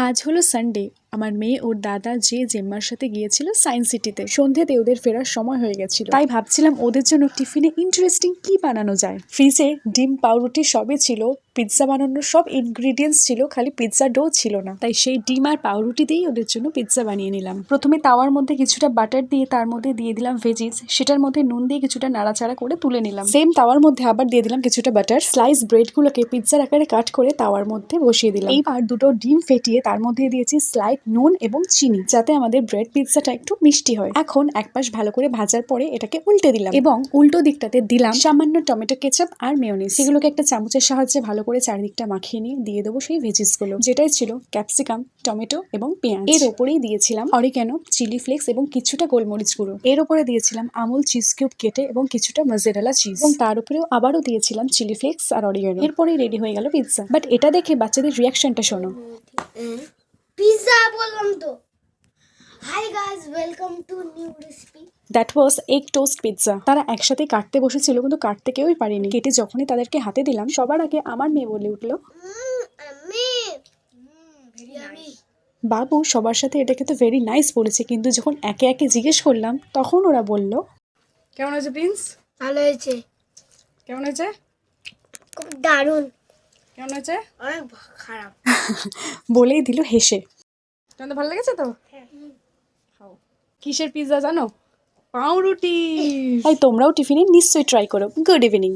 আজ হলো সানডে। আমার মেয়ে ওর দাদা জেম্মার সাথে গিয়েছিল সায়েন্স সিটিতে। সন্ধ্যেতে ওদের ফেরার সময় হয়ে গেছিল, তাই ভাবছিলাম ওদের জন্য টিফিনে ইন্টারেস্টিং কি বানানো যায়। ফ্রিজে ডিম পাউরুটি সবই ছিল, পিৎজা বানানোর সব ইনগ্রিডিয়েন্টস ছিল, খালি পিৎজা ডো ছিল না। তাই সেই ডিম আর পাউরুটি দিয়েই ওদের জন্য পিৎজা বানিয়ে নিলাম। প্রথমে তাওয়ার মধ্যে কিছুটা বাটার দিয়ে তার মধ্যে দিয়ে দিলাম ভেজিস, সেটার মধ্যে নুন দিয়ে কিছুটা নাড়াচাড়া করে তুলে নিলাম। সেম তাওয়ার মধ্যে আবার দিয়ে দিলাম কিছুটা বাটার। স্লাইস ব্রেড গুলোকে পিৎজার আকারে কাট করে তাওয়ার মধ্যে বসিয়ে দিলাম। এইবার দুটো ডিম ফেটিয়ে তার মধ্যে দিয়েছি স্লাইড নুন এবং চিনি, যাতে আমাদের ব্রেড পিৎজাটা একটু মিষ্টি হয়। এখন এক পাশ ভালো করে ভাজার পরে এটাকে উল্টে দিলাম এবং উল্টো দিকটাতে দিলাম সামান্য টমেটো কেচাপ আর মেয়োনিজ। সেগুলোকে একটা চামচের সাহায্যে ভালো করে চারিদিকটা মাখিয়ে নিয়ে দিয়ে দেবো সেই ভেজিস গুলো, যেটাই ছিল ক্যাপসিকাম, টমেটো এবং পেঁয়াজ। এর ওপরেই দিয়েছিলাম অরিগ্যানো, চিলি ফ্লেক্স এবং কিছুটা গোলমরিচ গুঁড়ো। এর ওপরে দিয়েছিলাম আমুল চিজ কিউব কেটে এবং কিছুটা মজেরেলা চিজ, এবং তার উপরেও আবারও দিয়েছিলাম চিলি ফ্লেক্স আর অরিগ্যানো। এরপরেই রেডি হয়ে গেল পিৎজা। বাট এটা দেখে বাচ্চাদের রিয়াকশনটা শোনো। পিৎজা বললাম তো। Hi guys, welcome to new recipe. That was egg toast pizza. তারা একসাথে কাটতে বসেছিল, কিন্তু কাটতে কেউই পারেনি। কেটে যখনই তাদেরকে হাতে দিলাম, সবার আগে আমার মেয়ে বলে উঠলো, আমি ভেরি বাবু সবার সাথে এটাকে তো ভেরি নাইস বলেছে। কিন্তু যখন একে একে জিজ্ঞেস করলাম, তখন ওরা বলল, কেমন হয়েছে প্রিন্স? ভালো হয়েছে, কেমন হয়েছে? খুব দারুণ। কেমন হয়েছে? অনেক খারাপ। বলেই দিল হেসে। তোমাদের ভালো লেগেছে তো? খাও। কিসের পিৎজা জানো? পাউরুটি। তাই তোমরাও টিফিনে নিশ্চয়ই ট্রাই করো। Good evening.